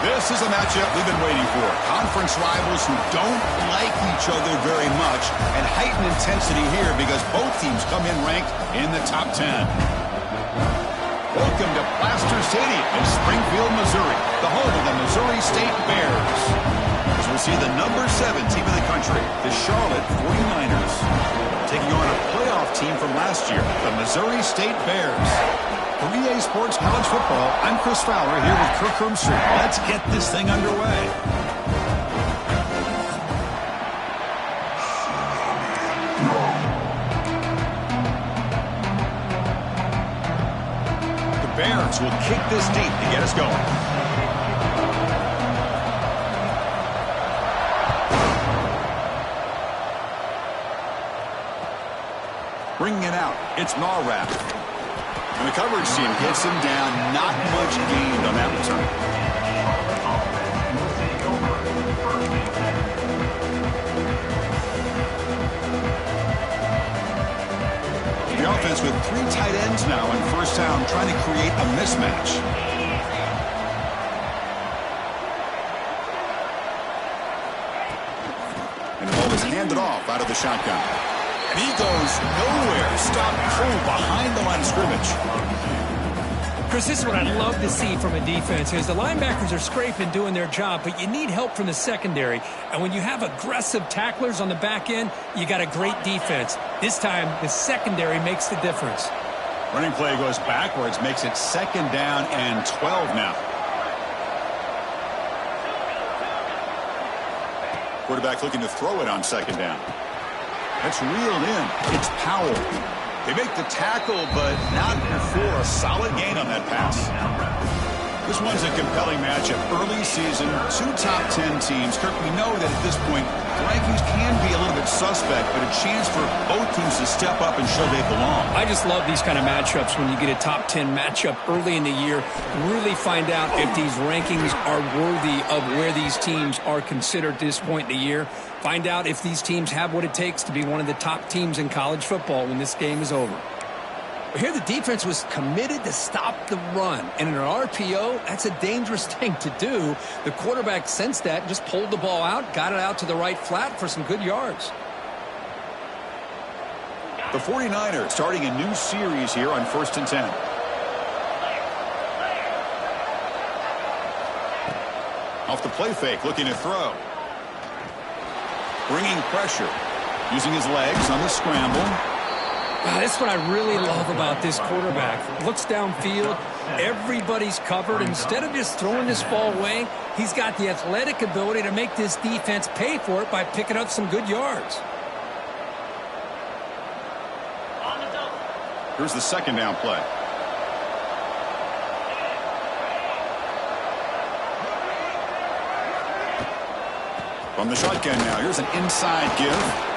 This is a matchup we've been waiting for. Conference rivals who don't like each other very much, and heightened intensity here because both teams come in ranked in the top 10. Welcome to Plaster Stadium in Springfield, Missouri, the home of the Missouri State Bears. As we'll see the number 7 team in the country, the Charlotte 49ers, taking on a playoff team from last year, the Missouri State Bears. For EA Sports College Football, I'm Chris Fowler here with Kirk Hermstreet. Let's get this thing underway. The Bears will kick this deep to get us going. Bringing it out, it's Norrath. And the coverage team gets him down. Not much gained on that return. The offense with 3 tight ends now in first down, trying to create a mismatch. And the ball is handed off out of the shotgun. And he goes nowhere. Stop behind the line of scrimmage. Chris, this is what I'd love to see from a defense is the linebackers are scraping, doing their job, but you need help from the secondary. And when you have aggressive tacklers on the back end, you got a great defense. This time, the secondary makes the difference. Running play goes backwards, makes it 2nd down and 12 now. Quarterback looking to throw it on 2nd down. That's reeled in. It's Powell. They make the tackle, but not before a solid gain on that pass. This one's a compelling matchup. Early season, 2 top 10 teams. Kirk, we know that at this point, the rankings can be a little bit suspect, but a chance for both teams to step up and show they belong. I just love these kind of matchups when you get a top 10 matchup early in the year. Really find out if these rankings are worthy of where these teams are considered at this point in the year. Find out if these teams have what it takes to be one of the top teams in college football when this game is over. But here the defense was committed to stop the run. And in an RPO, that's a dangerous thing to do. The quarterback sensed that and just pulled the ball out, got it out to the right flat for some good yards. The 49ers starting a new series here on 1st and 10. Off the play fake, looking to throw. Bringing pressure. Using his legs on the scramble. That's what I really love about this quarterback. Looks downfield. Everybody's covered. Instead of just throwing this ball away, he's got the athletic ability to make this defense pay for it by picking up some good yards. Here's the 2nd down play. From the shotgun now, here's an inside give.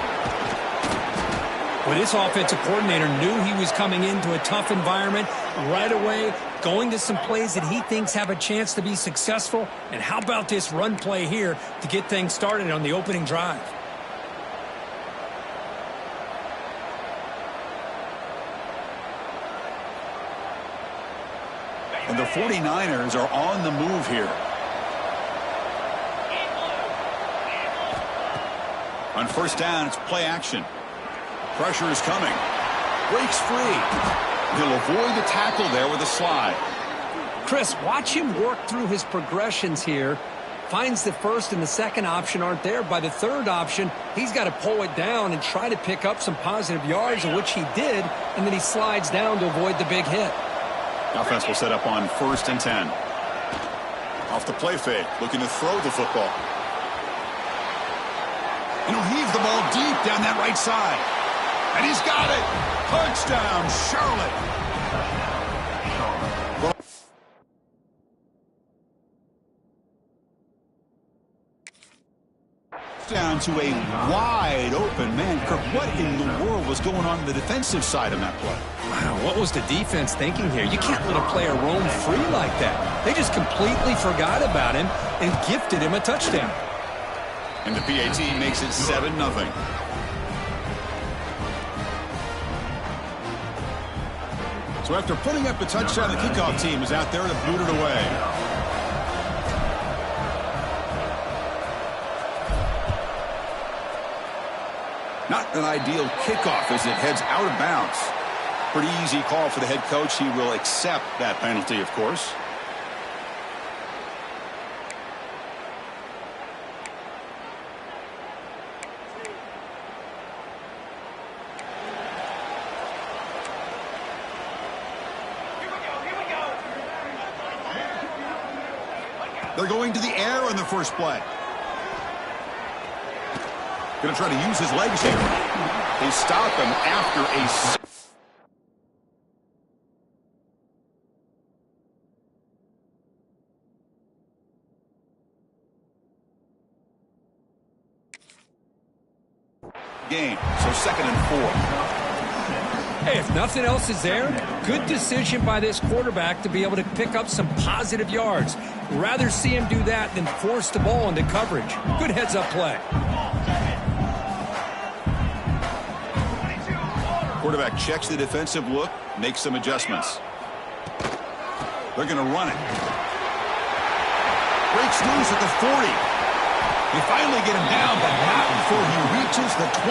Well, this offensive coordinator knew he was coming into a tough environment right away, going to some plays that he thinks have a chance to be successful. And how about this run play here to get things started on the opening drive? And the 49ers are on the move here. On 1st down, it's play action. Pressure is coming. Breaks free. He'll avoid the tackle there with a slide. Chris, watch him work through his progressions here. Finds the 1st and the 2nd option aren't there. By the 3rd option, he's got to pull it down and try to pick up some positive yards, which he did, and then he slides down to avoid the big hit. Offense will set up on 1st and 10. Off the play fake, looking to throw the football. And he'll heave the ball deep down that right side. And he's got it. Touchdown, Charlotte. Down to a wide open man. Kirk, what in the world was going on the defensive side of that play? Wow, what was the defense thinking here? You can't let a player roam free like that. They just completely forgot about him and gifted him a touchdown. And the PAT makes it 7-0. So after putting up a touchdown, the kickoff team is out there to boot it away. Not an ideal kickoff as it heads out of bounds. Pretty easy call for the head coach. He will accept that penalty, of course. They're going to the air on the first play. Going to try to use his legs here. They stop him after a... game. So 2nd and 4. Hey, if nothing else is there, good decision by this quarterback to be able to pick up some positive yards. Rather see him do that than force the ball into coverage. Good heads-up play. Quarterback checks the defensive look, makes some adjustments. They're going to run it. Breaks loose at the 40. They finally get him down, but not before he reaches the 25.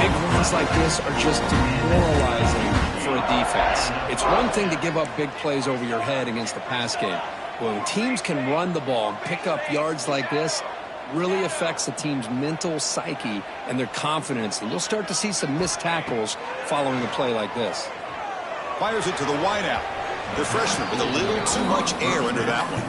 Big runs like this are just demoralizing for a defense. It's one thing to give up big plays over your head against the pass game. When teams can run the ball and pick up yards like this, really affects the team's mental psyche and their confidence. And you'll start to see some missed tackles following a play like this. Fires it to the wideout. The freshman with a little too much air under that one.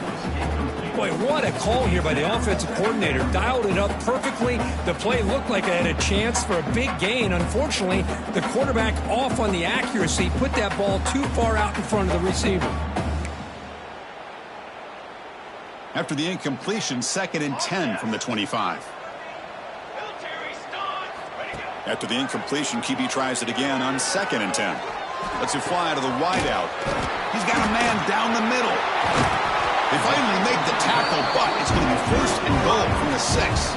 Boy, what a call here by the offensive coordinator. Dialed it up perfectly. The play looked like it had a chance for a big gain. Unfortunately, the quarterback off on the accuracy, put that ball too far out in front of the receiver. After the incompletion, 2nd and 10 from the 25. After the incompletion, QB tries it again on 2nd and 10. Lets it fly to the wideout. He's got a man down the middle. They finally make the tackle, but it's going to be 1st and goal from the 6.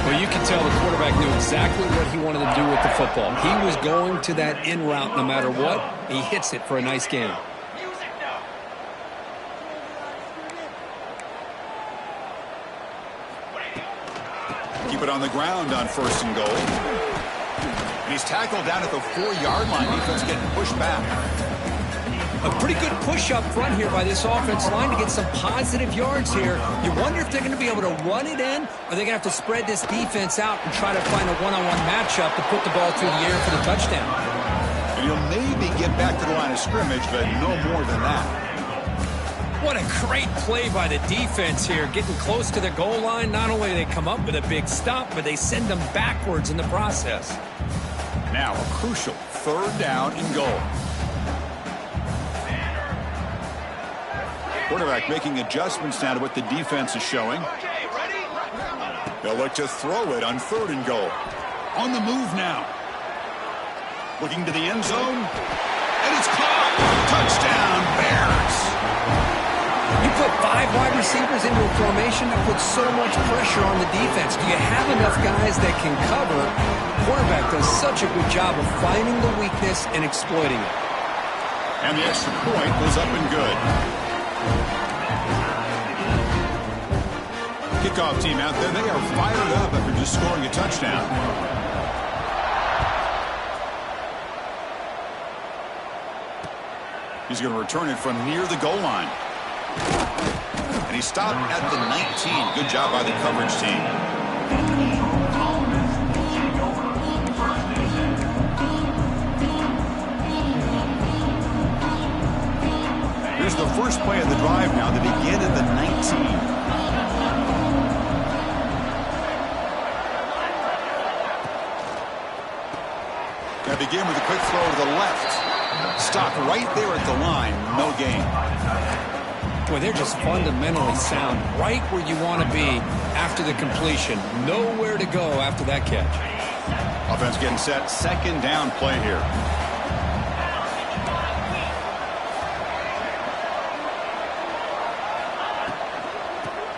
Well, you can tell the quarterback knew exactly what he wanted to do with the football. He was going to that in route no matter what. He hits it for a nice gain. Keep it on the ground on 1st and goal. And he's tackled down at the 4-yard line. Defense getting pushed back. A pretty good push up front here by this offense line to get some positive yards here. You wonder if they're going to be able to run it in, or they're going to have to spread this defense out and try to find a one-on-one matchup to put the ball through the air for the touchdown. And he'll maybe get back to the line of scrimmage, but no more than that. What a great play by the defense here, getting close to the goal line. Not only do they come up with a big stop, but they send them backwards in the process. Now a crucial 3rd down and goal. Quarterback making adjustments now to what the defense is showing. They'll look to throw it on 3rd and goal. On the move now. Looking to the end zone. And it's caught. Touchdown, Bears. You put 5 wide receivers into a formation that puts so much pressure on the defense. Do you have enough guys that can cover? Quarterback does such a good job of finding the weakness and exploiting it. And the extra point was up and good. Kickoff team out there. They are fired up after just scoring a touchdown. He's going to return it from near the goal line. And he stopped at the 19. Good job by the coverage team. Here's the first play of the drive now. They begin at the 19. Going to begin with a quick throw to the left. Stop right there at the line. No gain. Boy, they're just fundamentally sound. Right where you want to be after the completion. Nowhere to go after that catch. Offense getting set. 2nd down play here.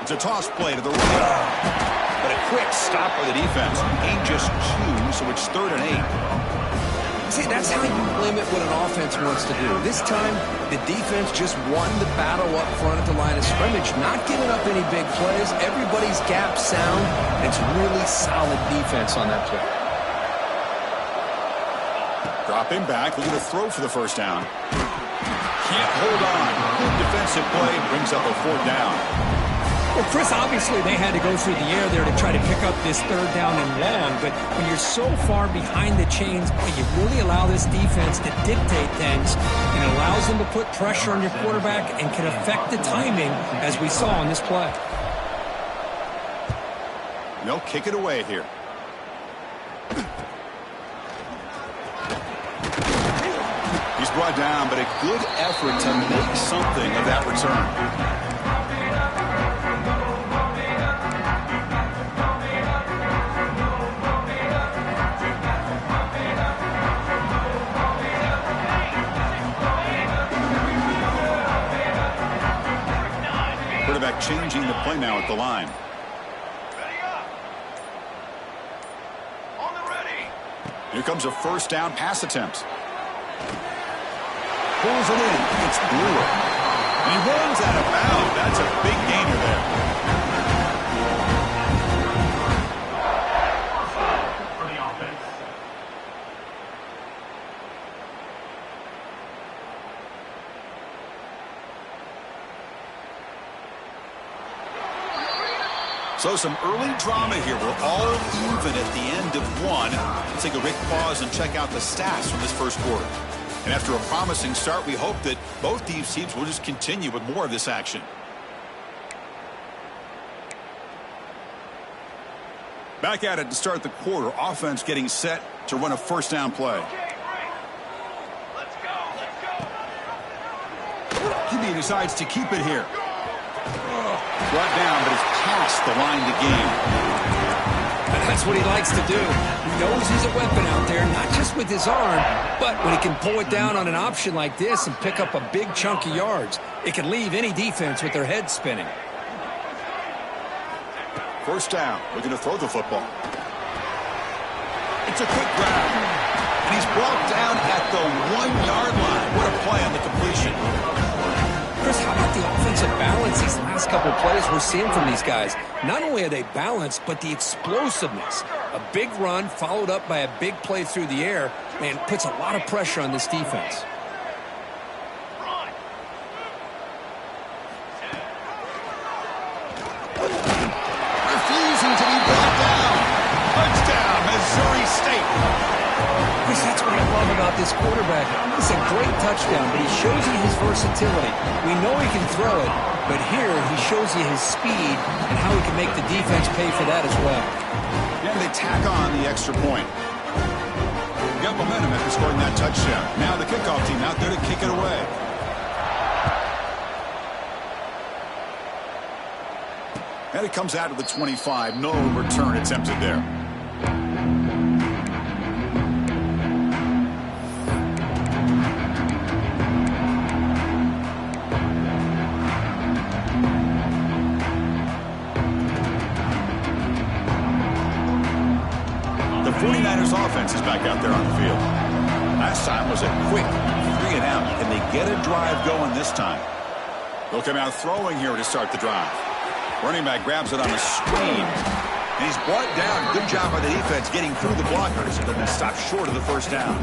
It's a toss play to the right. But a quick stop by the defense. Ain't just 2, so it's 3rd and 8. See, that's how you limit what an offense wants to do. This time, the defense just won the battle up front at the line of scrimmage, not giving up any big plays. Everybody's gap sound. It's really solid defense on that play. Dropping back, looking to throw for the first down. Can't hold on. Good defensive play, brings up a 4th down. Well, Chris, obviously they had to go through the air there to try to pick up this 3rd down and long, but when you're so far behind the chains, you really allow this defense to dictate things, and it allows them to put pressure on your quarterback and can affect the timing, as we saw on this play. They'll kick it away here. He's brought down, but a good effort to make something of that return. Quarterback changing the play now at the line. Ready up. On the ready. Here comes a first down pass attempt. Pulls it in. It's Brewer. And he runs out of bounds. That's a big gainer there. For the offense. So some early drama here. We're all even at the end of one. Let's take a quick pause and check out the stats from this first quarter. And after a promising start, we hope that both these teams will just continue with more of this action. Back at it to start the quarter. Offense getting set to run a first down play. Okay, break. Let's go. QB decides to keep it here. Brought down, but it's past the line to gain. That's what he likes to do. He knows he's a weapon out there, not just with his arm, but when he can pull it down on an option like this and pick up a big chunk of yards, it can leave any defense with their head spinning. First down, looking to throw the football. It's a quick grab, and he's brought down at the 1-yard line. What a play on the completion. Chris, how about the offensive balance these last couple of plays we're seeing from these guys? Not only are they balanced, but the explosiveness. A big run followed up by a big play through the air, man, puts a lot of pressure on this defense. Run. Refusing to be brought down. Touchdown, Missouri State. Chris, that's what I love about this quarterback. It's a great touchdown, but he shows you his versatility. We know he can throw it, but here he shows you his speed and how he can make the defense pay for that as well. And they tack on the extra point. Got momentum after scoring that touchdown. Now the kickoff team out there to kick it away. And it comes out of the 25. No return attempted there. The 49ers offense is back out there on the field. Last time was a quick 3-and-out, and they get a drive going this time. They'll come out throwing here to start the drive. Running back grabs it on a screen. And he's brought down. Good job by the defense getting through the blockers. And then stop short of the first down.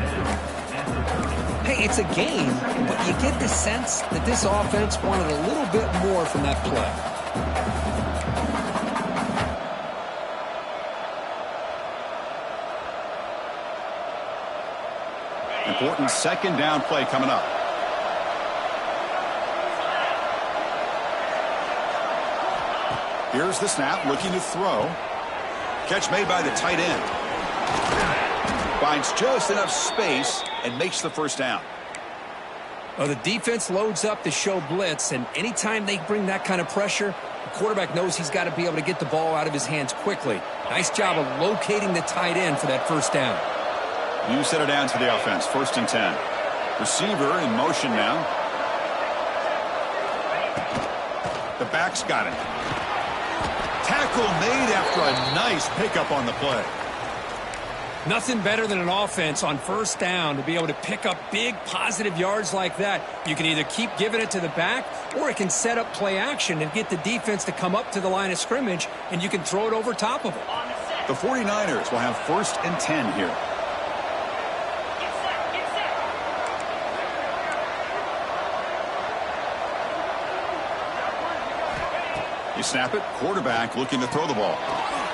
Hey, it's a game, but you get the sense that this offense wanted a little bit more from that play. Important second down play coming up. Here's the snap, looking to throw. Catch made by the tight end. Finds just enough space and makes the first down. Well, the defense loads up to show blitz, and anytime they bring that kind of pressure, the quarterback knows he's got to be able to get the ball out of his hands quickly. Nice job of locating the tight end for that first down. You set it down to the offense, 1st and 10. Receiver in motion now. The back's got it. Tackle made after a nice pickup on the play. Nothing better than an offense on first down to be able to pick up big positive yards like that. You can either keep giving it to the back, or it can set up play action and get the defense to come up to the line of scrimmage, and you can throw it over top of them. The 49ers will have 1st and 10 here. You snap it, quarterback looking to throw the ball.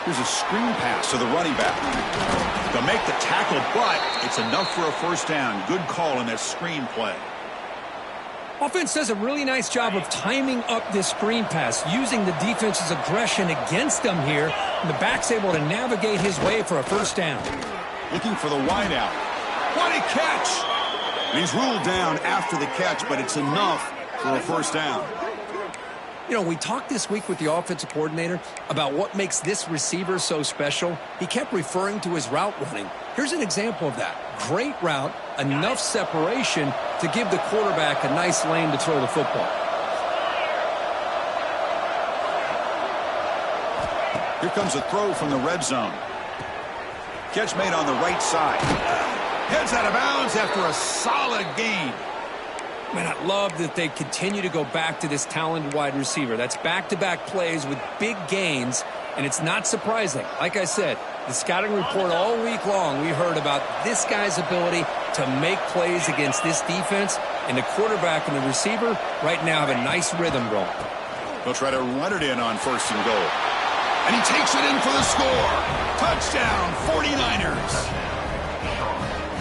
Here's a screen pass to the running back. They'll make the tackle, but it's enough for a 1st down. Good call on that screen play. Offense does a really nice job of timing up this screen pass, using the defense's aggression against them here, and the back's able to navigate his way for a 1st down. Looking for the wideout. What a catch! And he's ruled down after the catch, but it's enough for a 1st down. You know, we talked this week with the offensive coordinator about what makes this receiver so special. He kept referring to his route running. Here's an example of that. Great route, enough separation to give the quarterback a nice lane to throw the football. Here comes a throw from the red zone. Catch made on the right side. Heads out of bounds after a solid gain. Man, I love that they continue to go back to this talented wide receiver. That's back-to-back plays with big gains, and it's not surprising. Like I said, the scouting report all week long, we heard about this guy's ability to make plays against this defense, and the quarterback and the receiver right now have a nice rhythm going. They'll try to run it in on 1st and goal. And he takes it in for the score. Touchdown, 49ers.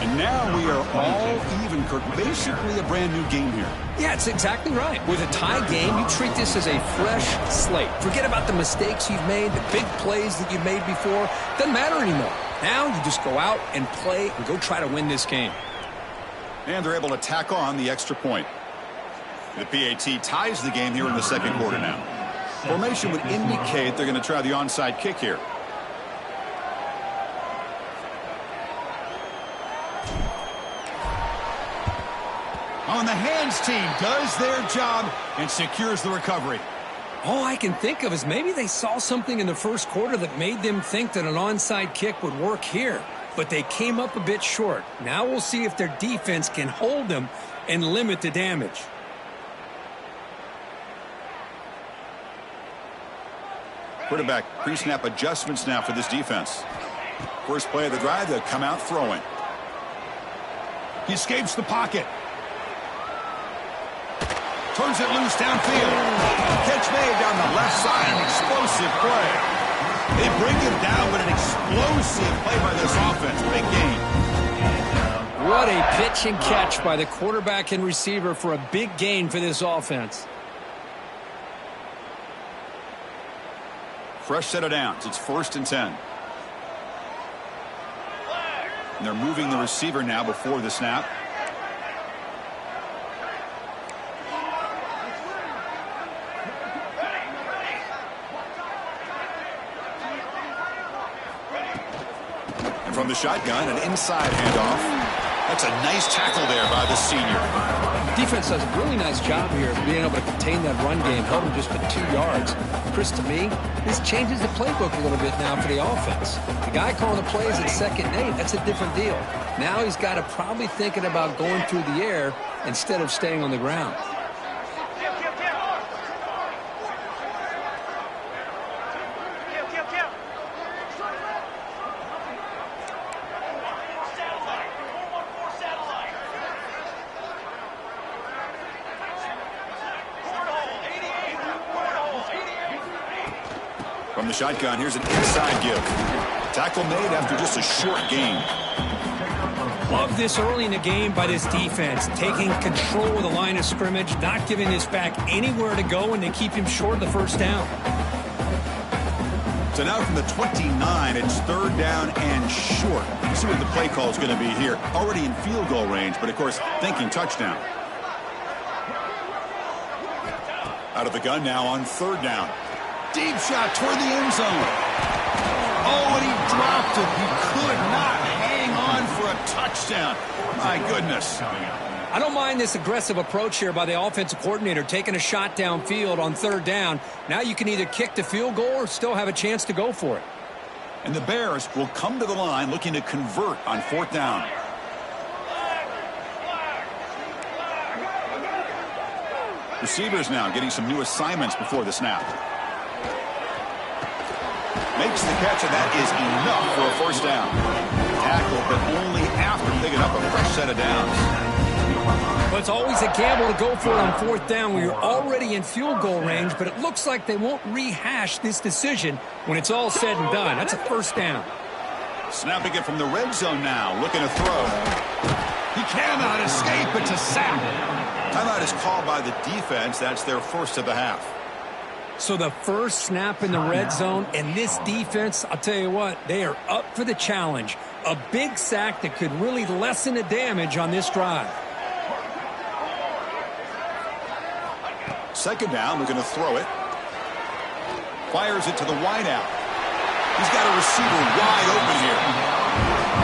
And now we are all even, Kirk. Basically a brand new game here. Yeah, it's exactly right. With a tie game, you treat this as a fresh slate. Forget about the mistakes you've made, the big plays that you've made before. Doesn't matter anymore. Now you just go out and play and go try to win this game. And they're able to tack on the extra point. The PAT ties the game here in the 2nd quarter now. Formation would indicate they're going to try the onside kick here. On the hands team does their job and secures the recovery. All I can think of is maybe they saw something in the 1st quarter that made them think that an onside kick would work here. But they came up a bit short. Now we'll see if their defense can hold them and limit the damage. Quarterback pre-snap adjustments now for this defense. First play of the drive, they'll come out throwing. He escapes the pocket. Turns it loose downfield. Catch made down the left side. An explosive play. They bring him down, but an explosive play by this offense. Big gain. What a pitch and catch by the quarterback and receiver for a big gain for this offense. Fresh set of downs. It's 1st and 10. And they're moving the receiver now before the snap. And from the shotgun, an inside handoff. That's a nice tackle there by the senior. Defense does a really nice job here of being able to contain that run game, held him just for 2 yards. Chris, to me, this changes the playbook a little bit now for the offense. The guy calling the plays at 2nd and 8, that's a different deal. Now he's got to probably thinking about going through the air instead of staying on the ground. From the shotgun, here's an inside give. Tackle made after just a short gain. Love this early in the game by this defense, taking control of the line of scrimmage, not giving this back anywhere to go, and they keep him short of the 1st down. So now from the 29, it's 3rd down and short. You see what the play call is going to be here. Already in field goal range, but of course, thinking touchdown. Out of the gun now on 3rd down. Deep shot toward the end zone. Oh, and he dropped it. He could not hang on for a touchdown. My goodness. I don't mind this aggressive approach here by the offensive coordinator, taking a shot downfield on 3rd down. Now you can either kick the field goal or still have a chance to go for it. And the Bears will come to the line looking to convert on 4th down. Receivers now getting some new assignments before the snap. Makes the catch, and that is enough for a 1st down. Tackle, but only after picking up a fresh set of downs. Well, it's always a gamble to go for it on 4th down when you're already in field goal range, but it looks like they won't rehash this decision when it's all said and done. That's a 1st down. Snapping it from the red zone now, looking to throw. He cannot escape. It's a sack. Timeout is called by the defense. That's their 1st of the half. So the first snap in the red zone, and this defense, I'll tell you what, they are up for the challenge. A big sack that could really lessen the damage on this drive. 2nd down, looking to throw it. Fires it to the wideout. He's got a receiver wide open here.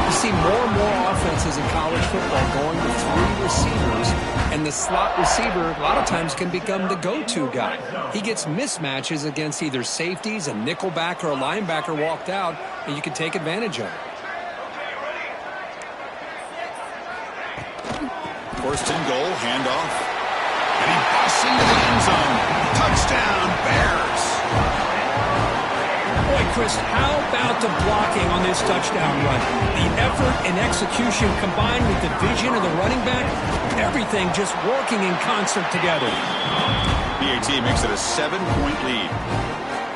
You see more and more offenses in college football going to 3 receivers, and the slot receiver a lot of times can become the go-to guy. He gets mismatches against either safeties, a nickelback, or a linebacker walked out, and you can take advantage of it. 1st and goal, handoff. And he busts into the end zone. Touchdown, Bears. Boy, Chris, how about the blocking on this touchdown run? The effort and execution combined with the vision of the running back, everything just working in concert together. BAT makes it a 7-point lead.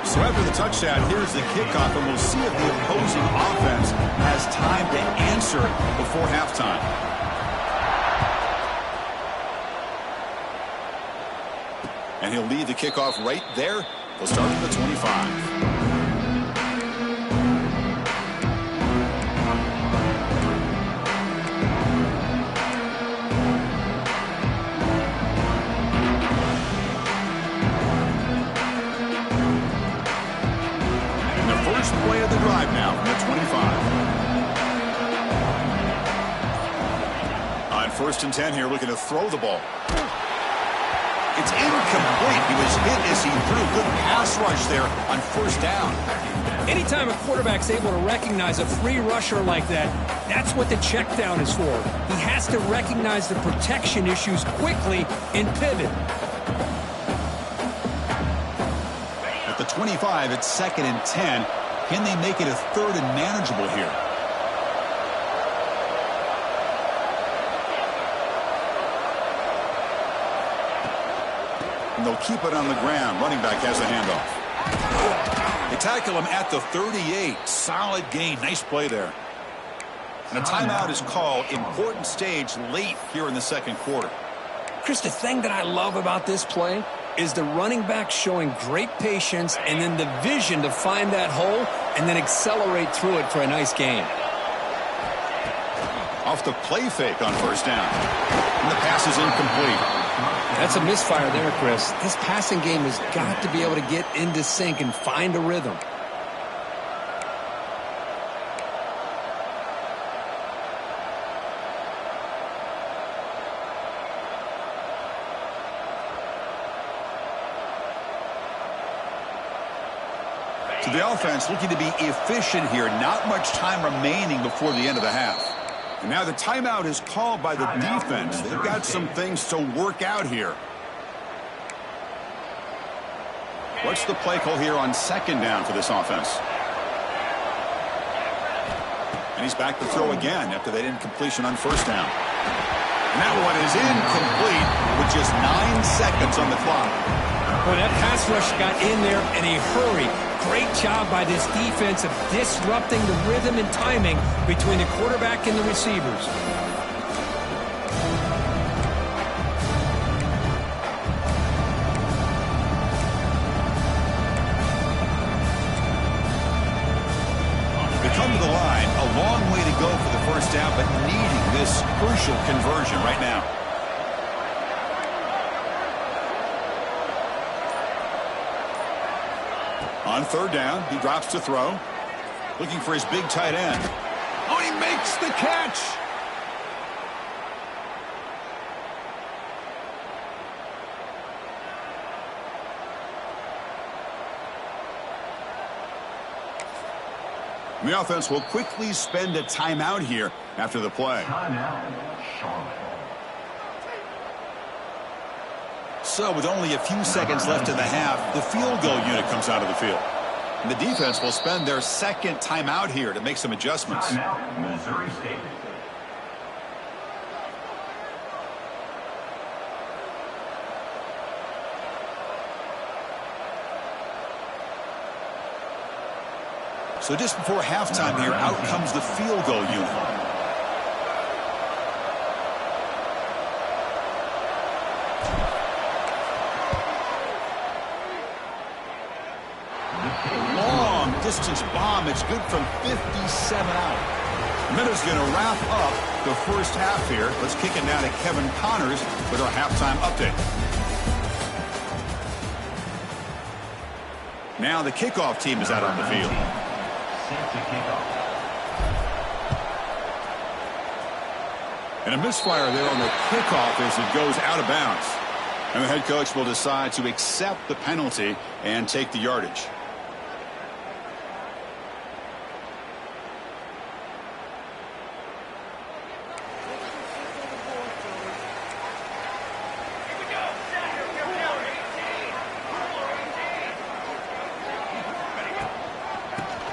So after the touchdown, here's the kickoff, and we'll see if the opposing offense has time to answer before halftime. And he'll lead the kickoff right there. They'll start from the 25. Play of the drive now from the 25. On 1st and 10 here, looking to throw the ball. It's incomplete. He was hit as he threw. Good pass rush there on 1st down. Anytime a quarterback's able to recognize a free rusher like that, that's what the check down is for. He has to recognize the protection issues quickly and pivot. At the 25, it's 2nd and 10. Can they make it a 3rd and manageable here? And they'll keep it on the ground. Running back has a handoff. They tackle him at the 38. Solid gain. Nice play there. And a timeout is called. Important stage late here in the 2nd quarter. Chris, the thing that I love about this play is the running back showing great patience and then the vision to find that hole and then accelerate through it for a nice gain. Off the play fake on 1st down. And the pass is incomplete. That's a misfire there, Chris. This passing game has got to be able to get into sync and find a rhythm. So the offense looking to be efficient here. Not much time remaining before the end of the half. And now the timeout is called by the defense. They've got some things to work out here. What's the play call here on 2nd down for this offense? And he's back to throw again after that incompletion on 1st down. And that one is incomplete with just 9 seconds on the clock. Well, that pass rush got in there in a hurry. Great job by this defense of disrupting the rhythm and timing between the quarterback and the receivers. They come to the line, a long way to go for the 1st down, but needing this crucial conversion right now. On 3rd down, he drops to throw. Looking for his big tight end. Oh, he makes the catch. The offense will quickly spend a timeout here after the play. So with only a few seconds left in the half, the field goal unit comes out of the field. And the defense will spend their second timeout here to make some adjustments. Missouri State. So just before halftime here, out comes the field goal unit. Long distance bomb. It's good from 57 out. Minutes going to wrap up the first half here. Let's kick it now to Kevin Connors with our halftime update. Now the kickoff team is out on the field. And a misfire there on the kickoff as it goes out of bounds. And the head coach will decide to accept the penalty and take the yardage.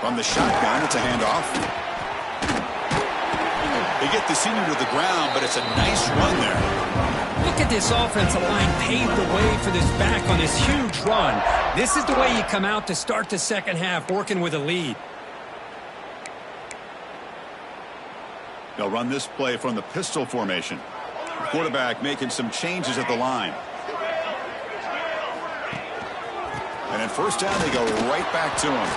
From the shotgun, it's a handoff. They get the senior to the ground, but it's a nice run there. Look at this offensive line paved the way for this back on this huge run. This is the way you come out to start the second half, working with a lead. They'll run this play from the pistol formation. Quarterback making some changes at the line. And in first down, they go right back to him.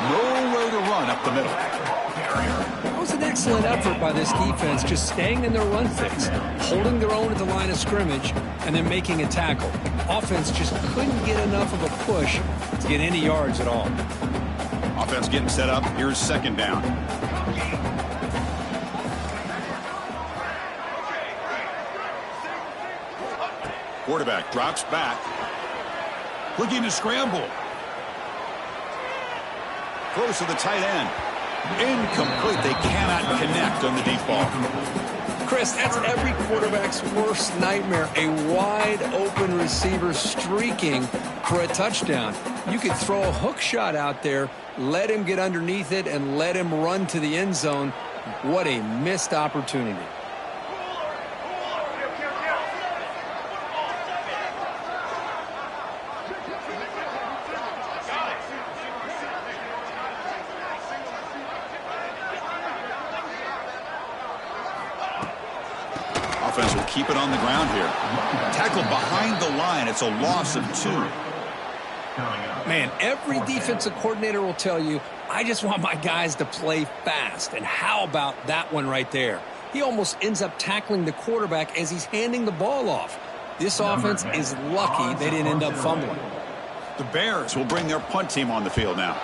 Nowhere to run up the middle. That was an excellent effort by this defense, just staying in their run fix, holding their own at the line of scrimmage, and then making a tackle. Offense just couldn't get enough of a push to get any yards at all. Offense getting set up. Here's second down. Quarterback drops back. Looking to scramble. Close to the tight end. Incomplete. They cannot connect on the deep ball. Chris, that's every quarterback's worst nightmare. A wide open receiver streaking for a touchdown. You could throw a hook shot out there, let him get underneath it, and let him run to the end zone. What a missed opportunity. Offense will keep it on the ground here. Tackled behind the line. It's a loss of 2. Man, every defensive coordinator will tell you, I just want my guys to play fast. And how about that one right there? He almost ends up tackling the quarterback as he's handing the ball off. This offense is lucky they didn't end up fumbling. The Bears will bring their punt team on the field now.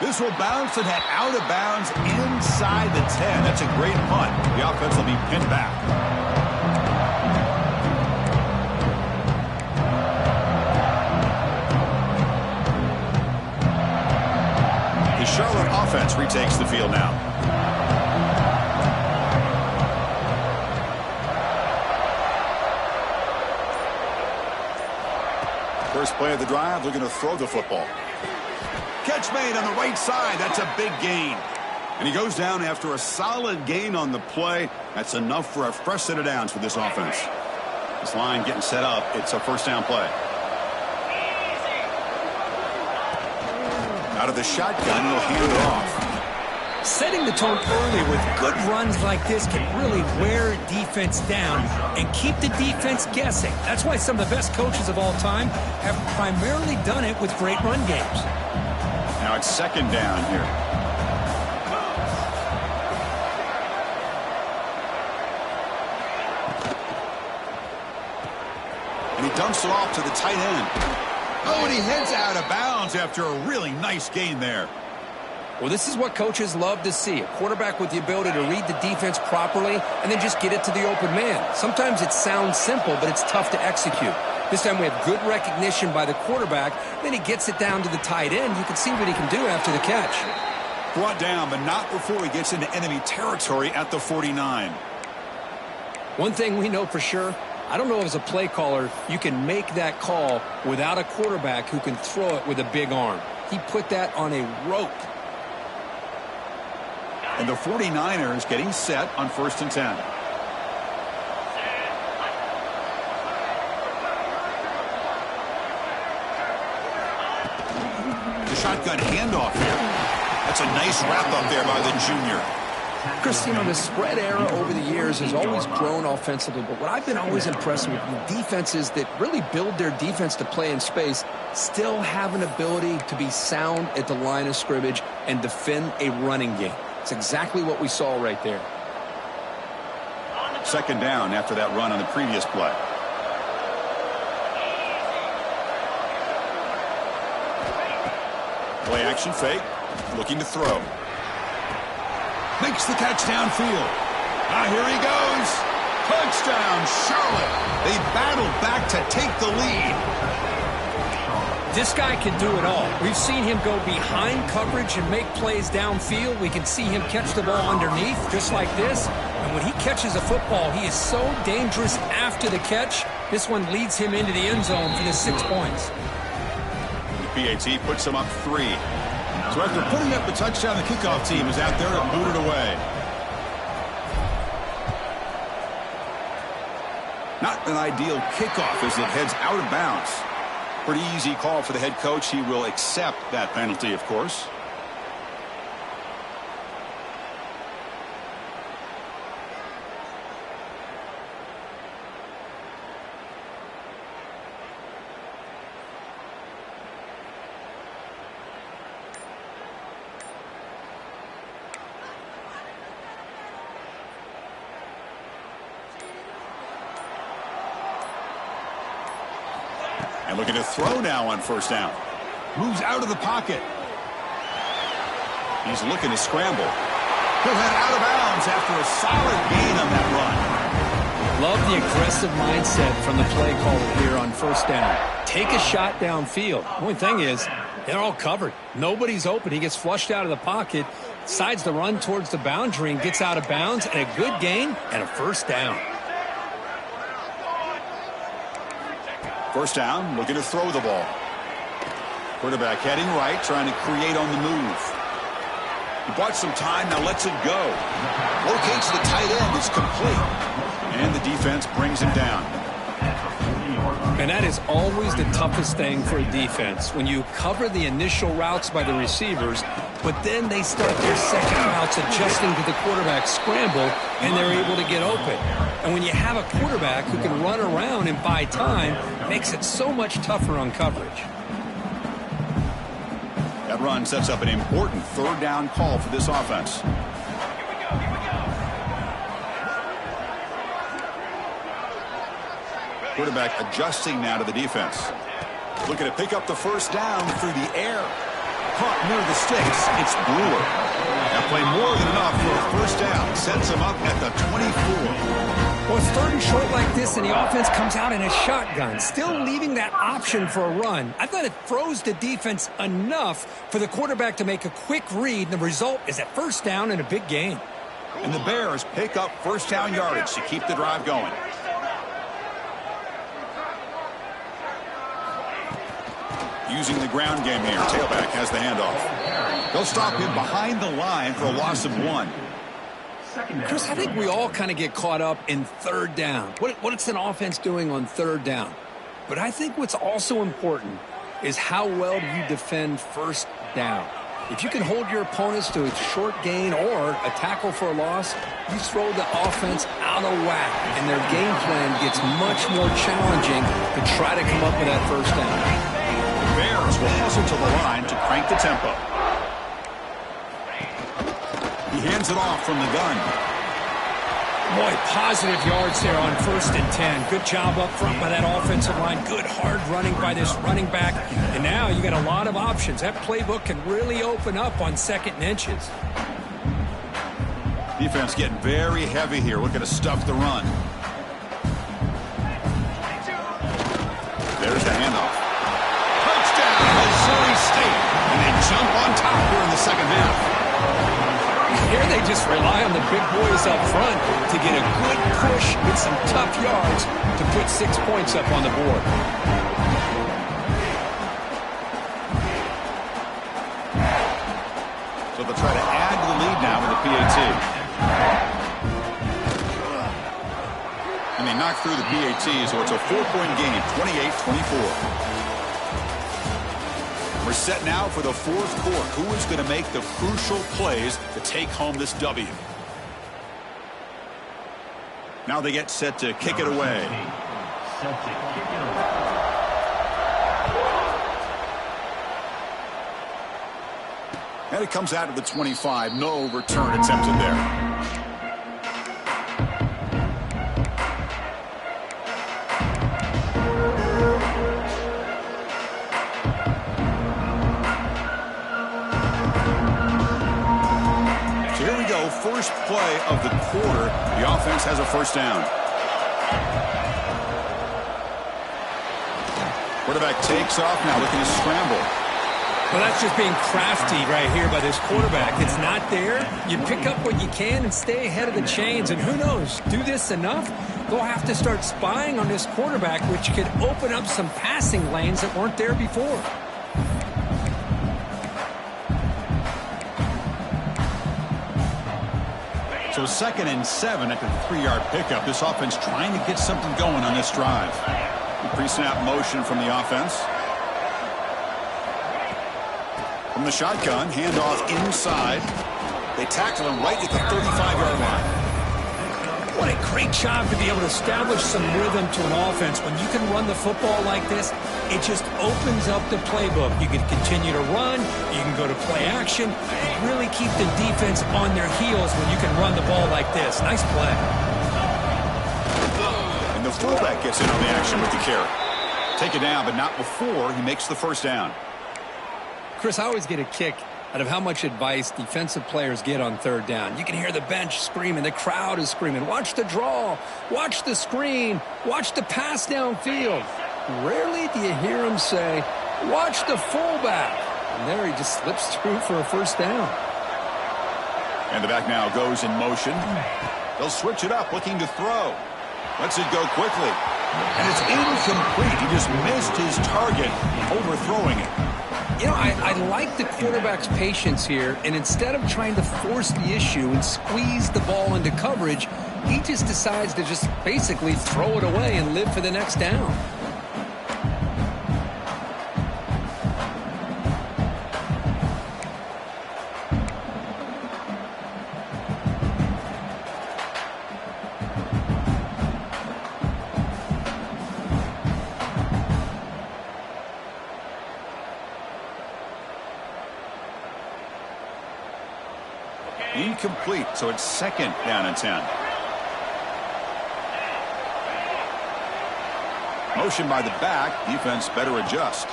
This will bounce and head out of bounds inside the 10. That's a great punt. The offense will be pinned back. The Charlotte offense retakes the field now. First play of the drive, looking to throw the football. Catch made on the right side. That's a big gain. And he goes down after a solid gain on the play. That's enough for a fresh set of downs for this offense. This line getting set up. It's a first down play. Out of the shotgun, he'll hand it off. Setting the tone early with good runs like this can really wear defense down and keep the defense guessing. That's why some of the best coaches of all time have primarily done it with great run games. Now it's second down here. And he dumps it off to the tight end. Oh, and he heads out of bounds after a really nice gain there. Well, this is what coaches love to see. A quarterback with the ability to read the defense properly and then just get it to the open man. Sometimes it sounds simple, but it's tough to execute. This time we have good recognition by the quarterback. Then he gets it down to the tight end. You can see what he can do after the catch. Brought down, but not before he gets into enemy territory at the 49. One thing we know for sure, I don't know as a play caller, you can make that call without a quarterback who can throw it with a big arm. He put that on a rope. And the 49ers getting set on 1st and 10. The shotgun handoff here. That's a nice wrap up there by the junior. Chris, you know, the spread era over the years has always grown offensively, but what I've been always impressed with defenses that really build their defense to play in space still have an ability to be sound at the line of scrimmage and defend a running game. It's exactly what we saw right there. 2nd down after that run on the previous play. Play action fake, looking to throw. Makes the catch downfield. Here he goes. Touchdown, Charlotte. They battled back to take the lead. This guy can do it all. We've seen him go behind coverage and make plays downfield. We can see him catch the ball underneath, just like this. And when he catches a football, he is so dangerous after the catch. This one leads him into the end zone for the 6 points. The PAT puts him up 3. So after putting up the touchdown, the kickoff team is out there and booted away. Not an ideal kickoff as it heads out of bounds. Pretty easy call for the head coach. He will accept that penalty, of course. And looking to throw now on 1st down. Moves out of the pocket. He's looking to scramble. He'll head out of bounds after a solid gain on that run. Love the aggressive mindset from the play caller here on 1st down. Take a shot downfield. The only thing is, they're all covered. Nobody's open. He gets flushed out of the pocket, decides to run towards the boundary and gets out of bounds, and a good gain and a 1st down. 1st down, looking to throw the ball. Quarterback heading right, trying to create on the move. He bought some time, now lets it go. Locates the tight end, it's complete. And the defense brings him down. And that is always the toughest thing for a defense, when you cover the initial routes by the receivers, but then they start their second routes adjusting to the quarterback's scramble, and they're able to get open. And when you have a quarterback who can run around and buy time, it makes it so much tougher on coverage. That run sets up an important 3rd down call for this offense. Quarterback adjusting now to the defense. Looking to pick up the 1st down through the air. Caught near the sticks. It's Brewer. That play more than enough for a 1st down. Sets him up at the 24. Well, it's 3rd and short like this, and the offense comes out in a shotgun, still leaving that option for a run. I thought it froze the defense enough for the quarterback to make a quick read, and the result is a 1st down and a big gain. And the Bears pick up 1st down yardage to keep the drive going. Using the ground game here. Tailback has the handoff. They'll stop him behind the line for a loss of 1. Chris, I think we all kind of get caught up in 3rd down. What's an offense doing on 3rd down? But I think what's also important is how well do you defend 1st down. If you can hold your opponents to a short gain or a tackle for a loss, you throw the offense out of whack, and their game plan gets much more challenging to try to come up with that 1st down. The Bears will hustle to the line to crank the tempo. He hands it off from the gun. Boy, positive yards there on 1st and 10. Good job up front by that offensive line. Good hard running by this running back. And now you got a lot of options. That playbook can really open up on 2nd and inches. Defense getting very heavy here. Looking to stuff the run. the handoff. Touchdown, Missouri State. And they jump on top here in the second half. Here they just rely on the big boys up front to get a good push with some tough yards to put 6 points up on the board. So they'll try to add to the lead now with the PAT. And they knock through the PAT, so it's a 4-point game, 28-24. We're set now for the fourth quarter. Who is going to make the crucial plays to take home this W? Now they get set to kick it away. And it comes out of the 25. No return attempted there. First play of the quarter, the offense has a first down. Quarterback takes off now, looking to scramble. Well, that's just being crafty right here by this quarterback. It's not there. You pick up what you can and stay ahead of the chains. And who knows, do this enough, they'll have to start spying on this quarterback, which could open up some passing lanes that weren't there before. So 2nd and 7 after the 3-yard pickup. This offense trying to get something going on this drive. Pre-snap motion from the offense. From the shotgun, handoff inside. They tackle him right at the 35-yard line. What a great job to be able to establish some rhythm to an offense. When you can run the football like this, it just opens up the playbook. You can continue to run, you can go to play action, and really keep the defense on their heels when you can run the ball like this. Nice play. And the fullback gets in on the action with the carry. Take it down, but not before he makes the first down. Chris, I always get a kick out of how much advice defensive players get on 3rd down. You can hear the bench screaming. The crowd is screaming. Watch the draw. Watch the screen. Watch the pass downfield. Rarely do you hear him say, watch the fullback. And there he just slips through for a first down. And the back now goes in motion. They'll switch it up, looking to throw. Lets it go quickly. And it's incomplete. He just missed his target, overthrowing it. You know, I like the quarterback's patience here, and instead of trying to force the issue and squeeze the ball into coverage, he just decides to just basically throw it away and live for the next down. Incomplete, so it's 2nd down and 10. Motion by the back. Defense better adjust.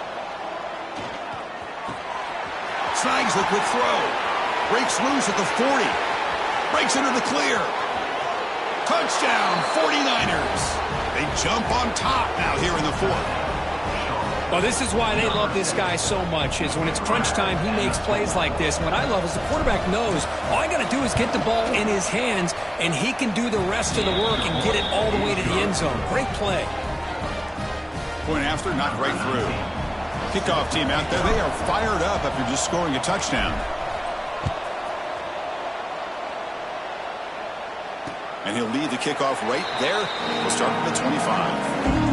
Snags the quick throw. Breaks loose at the 40. Breaks into the clear. Touchdown, 49ers. They jump on top now here in the 4th. Well, this is why they love this guy so much, is when it's crunch time, he makes plays like this. And what I love is the quarterback knows all I got to do is get the ball in his hands, and he can do the rest of the work and get it all the way to the end zone. Great play. Point after, knocked right through. Kickoff team out there, they are fired up after just scoring a touchdown. And he'll lead the kickoff right there. We'll start at the 25.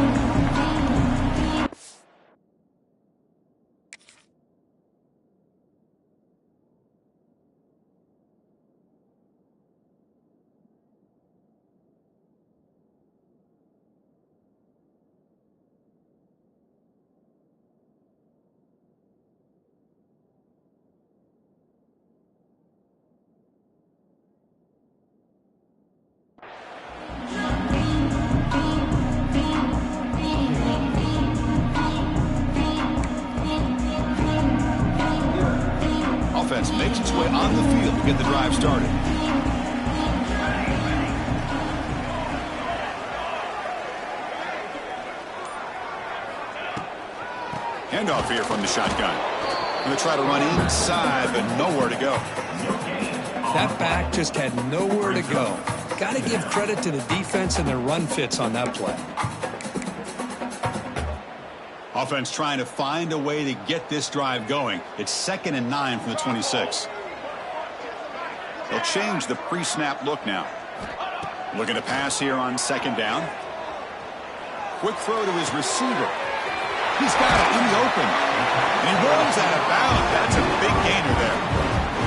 Makes its way on the field to get the drive started. Handoff here from the shotgun. Going to try to run inside, but nowhere to go. That back just had nowhere to go. Got to give credit to the defense and their run fits on that play. Offense trying to find a way to get this drive going. It's 2nd and 9 from the 26. They'll change the pre-snap look now. Looking to pass here on 2nd down. Quick throw to his receiver. He's got it in the open. And he rolls out of bounds. That's a big gainer there.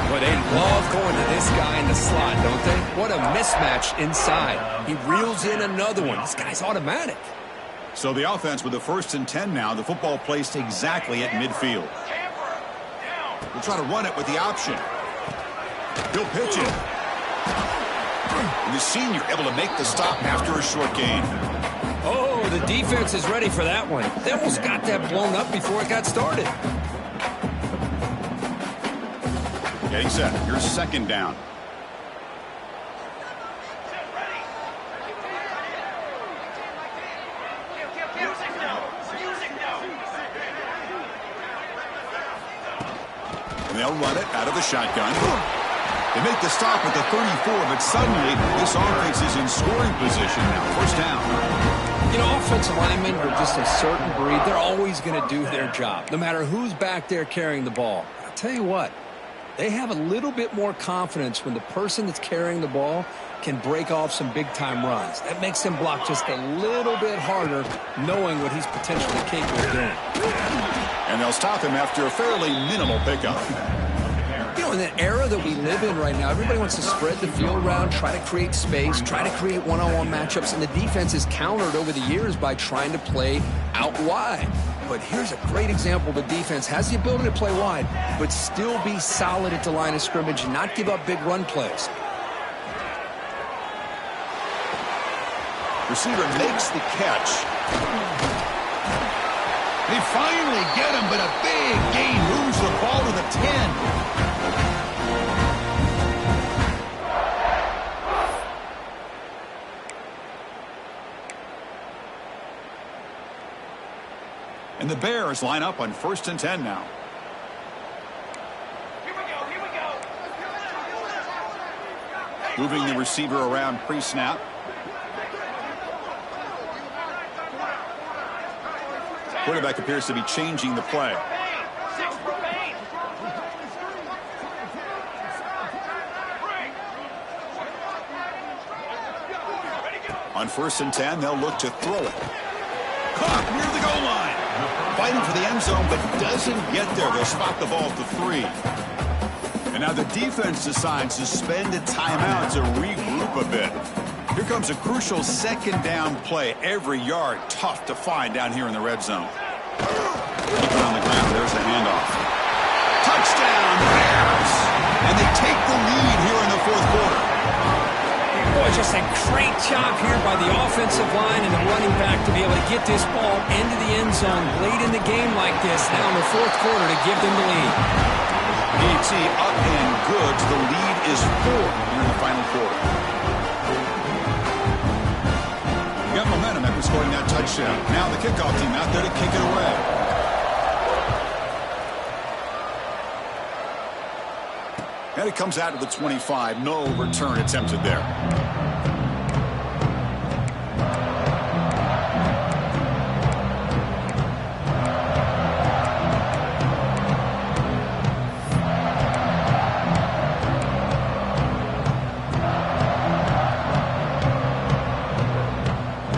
Well, they love going to this guy in the slot, don't they? What a mismatch inside. He reels in another one. This guy's automatic. So the offense with the 1st and 10 now. The football placed exactly at midfield. We'll try to run it with the option. He'll pitch it. And the senior able to make the stop after a short gain. Oh, the defense is ready for that one. They almost got that blown up before it got started. Getting set. Here's 2nd down. And they'll run it out of the shotgun. They make the stop at the 34, but suddenly this offense is in scoring position now. 1st down. You know, offensive linemen are just a certain breed. They're always going to do their job, no matter who's back there carrying the ball. I'll tell you what, they have a little bit more confidence when the person that's carrying the ball can break off some big-time runs. That makes them block just a little bit harder, knowing what he's potentially capable of doing. And they'll stop him after a fairly minimal pickup. You know, in the era that we live in right now, everybody wants to spread the field around, try to create space, try to create one-on-one matchups, and the defense is countered over the years by trying to play out wide. But here's a great example. The defense has the ability to play wide, but still be solid at the line of scrimmage and not give up big run plays. Receiver makes the catch. They finally get him, but a big gain moves the ball to the 10. And the Bears line up on 1st and 10 now. Here we go. Moving the receiver around pre-snap. Quarterback appears to be changing the play. 6 remain. On 1st and 10, they'll look to throw it. Caught near the goal line. Fighting for the end zone, but doesn't get there. They'll spot the ball at the 3. And now the defense decides to spend a timeout to regroup a bit. Here comes a crucial 2nd down play. Every yard tough to find down here in the red zone. Keep it on the ground. There's the handoff. Touchdown, Bears! And they take the lead here in the 4th quarter. Boy, just a great job here by the offensive line and the running back to be able to get this ball into the end zone late in the game like this, now in the 4th quarter, to give them the lead. DT up and good. The lead is 4 here in the final quarter. Got momentum after scoring that touchdown. Now the kickoff team out there to kick it away. And it comes out to the 25. No return attempted there.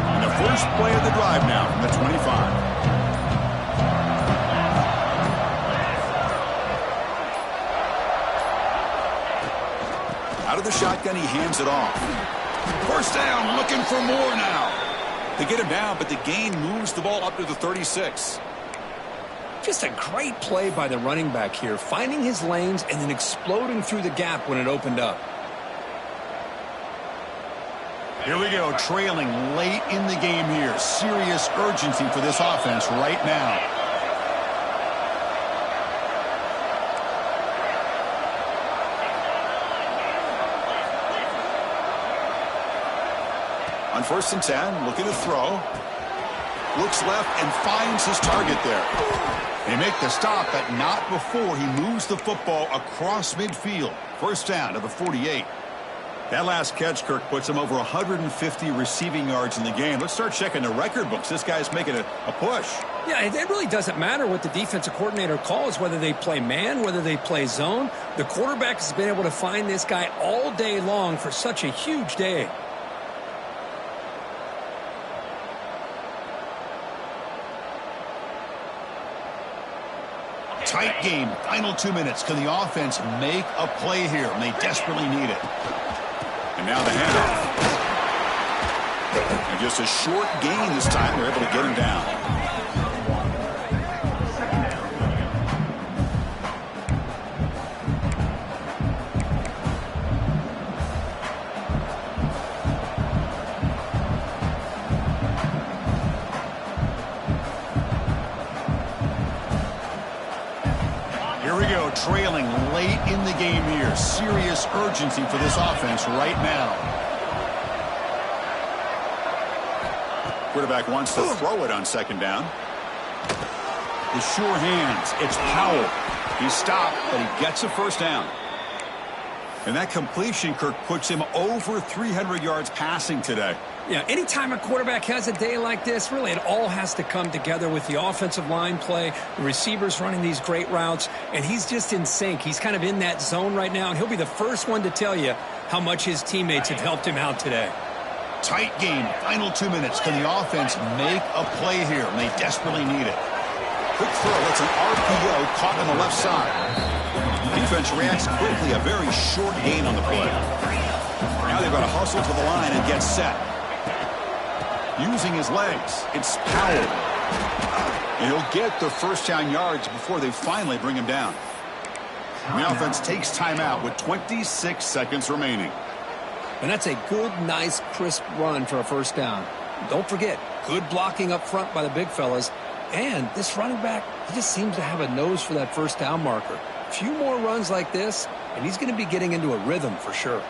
And the first play of the drive now from the 25. Out of the shotgun, he hands it off. 1st down, looking for more now. They get him down, but the gain moves the ball up to the 36. Just a great play by the running back here, finding his lanes and then exploding through the gap when it opened up. Here we go, trailing late in the game here. Serious urgency for this offense right now. On 1st and 10, looking to throw. Looks left and finds his target there. They make the stop, but not before he moves the football across midfield. First down to the 48. That last catch, Kirk, puts him over 150 receiving yards in the game. Let's start checking the record books. This guy's making a push. Yeah, it really doesn't matter what the defensive coordinator calls, whether they play man, whether they play zone. The quarterback has been able to find this guy all day long for such a huge day. Tight game, final 2 minutes. Can the offense make a play here? And they desperately need it. And now the handoff. And just a short gain this time. They're able to get him down. Trailing late in the game here. Serious urgency for this offense right now. Quarterback wants to throw it on second down. The sure hands. It's Powell. He stopped, but he gets a first down. And that completion, Kirk, puts him over 300 yards passing today. Yeah, anytime a quarterback has a day like this, really it all has to come together with the offensive line play, the receivers running these great routes, and he's just in sync. He's kind of in that zone right now, and he'll be the first one to tell you how much his teammates have helped him out today. Tight game, final 2 minutes. Can the offense make a play here? And they desperately need it. Quick throw, it's an RPO caught on the left side. Defense reacts quickly, a very short gain on the play. Now they've got to hustle to the line and get set. Using his legs, it's Powell. And he'll get the first down yards before they finally bring him down. The offense takes timeout with 26 seconds remaining. And that's a good, nice, crisp run for a first down. Don't forget, good blocking up front by the big fellas. And this running back, he just seems to have a nose for that first down marker. A few more runs like this, and he's going to be getting into a rhythm for sure.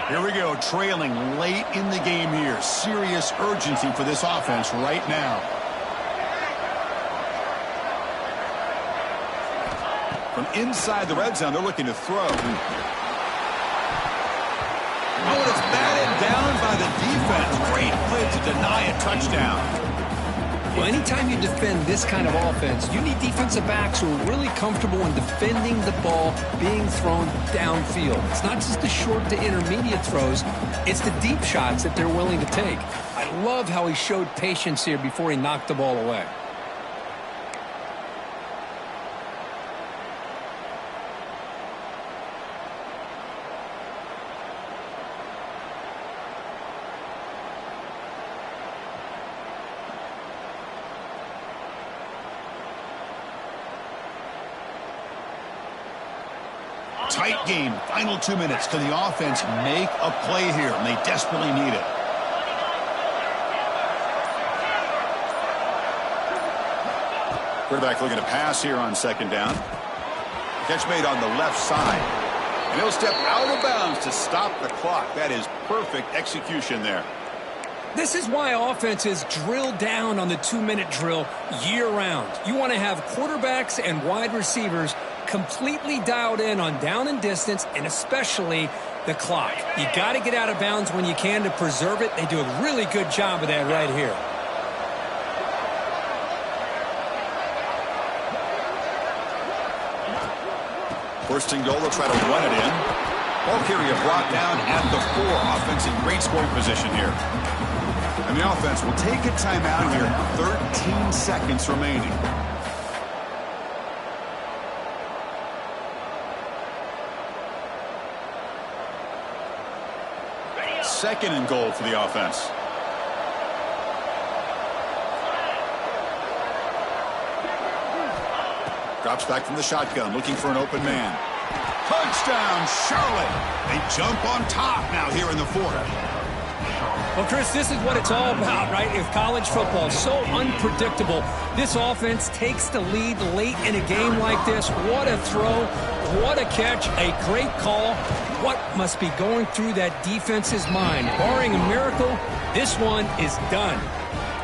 Here we go, trailing late in the game here. Serious urgency for this offense right now. From inside the red zone, they're looking to throw. Oh, and it's batted down by the defense. Great play to deny a touchdown. Well, anytime you defend this kind of offense, you need defensive backs who are really comfortable in defending the ball being thrown downfield. It's not just the short to intermediate throws, it's the deep shots that they're willing to take. I love how he showed patience here before he knocked the ball away. Tight game, final 2 minutes. Can the offense make a play here? And they desperately need it. Quarterback looking to pass here on second down. Catch made on the left side. And he'll step out of bounds to stop the clock. That is perfect execution there. This is why offenses drill down on the 2-minute drill year-round. You want to have quarterbacks and wide receivers completely dialed in on down and distance, and especially the clock. You got to get out of bounds when you can to preserve it. They do a really good job of that right here. First and goal, they'll try to run it in. Ball carrier brought down at the 4. Offense in great scoring position here. And the offense will take a timeout here. 13 seconds remaining. Second and goal for the offense. Drops back from the shotgun, looking for an open man. Touchdown, Charlotte! They jump on top now here in the 4th. Well, Chris, this is what it's all about, right? If college football is so unpredictable, this offense takes the lead late in a game like this. What a throw, what a catch, a great call. What must be going through that defense's mind? Barring a miracle, this one is done.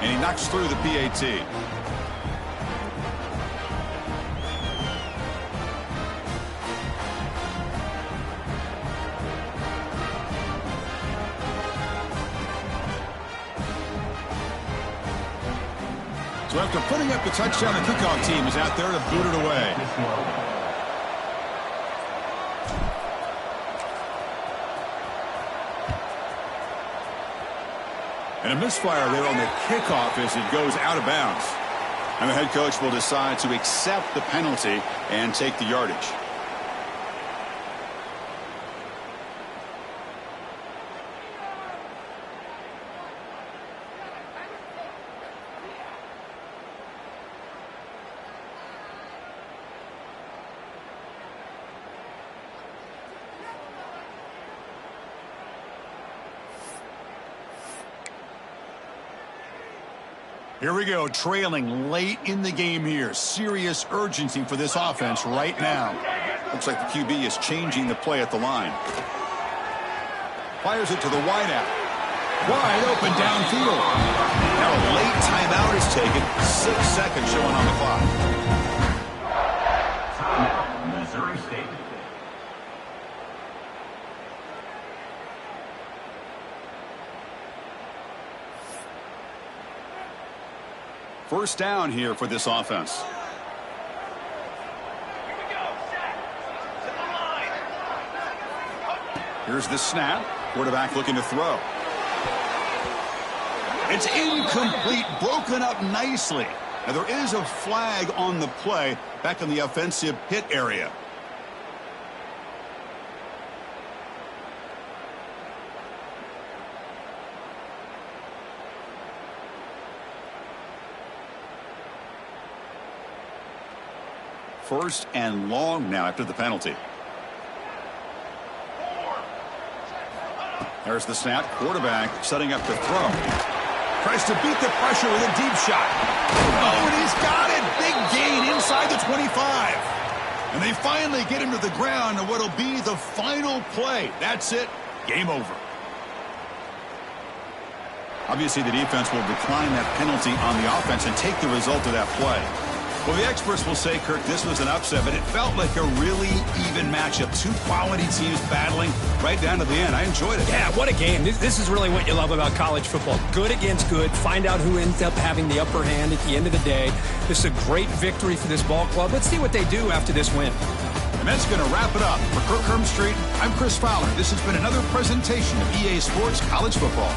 And he knocks through the PAT. So after putting up the touchdown, the kickoff team is out there to boot it away. And a misfire there on the kickoff as it goes out of bounds. And the head coach will decide to accept the penalty and take the yardage. Here we go, trailing late in the game here. Serious urgency for this offense right now. Looks like the QB is changing the play at the line. Fires it to the wideout. Wide open downfield. Now a late timeout is taken. 6 seconds showing on the clock. Missouri State. First down here for this offense. Here we go. Set. To the line. Here's the snap. Quarterback looking to throw. It's incomplete, broken up nicely. Now there is a flag on the play back in the offensive pit area. First and long now after the penalty. There's the snap. Quarterback setting up to throw. Tries to beat the pressure with a deep shot. Oh, and he's got it. Big gain inside the 25. And they finally get him to the ground on what will be the final play. That's it. Game over. Obviously, the defense will decline that penalty on the offense and take the result of that play. Well, the experts will say, Kirk, this was an upset, but it felt like a really even matchup. Two quality teams battling right down to the end. I enjoyed it. Yeah, what a game. This is really what you love about college football. Good against good. Find out who ends up having the upper hand at the end of the day. This is a great victory for this ball club. Let's see what they do after this win. And that's going to wrap it up. For Kirk Herbstreit, I'm Chris Fowler. This has been another presentation of EA Sports College Football.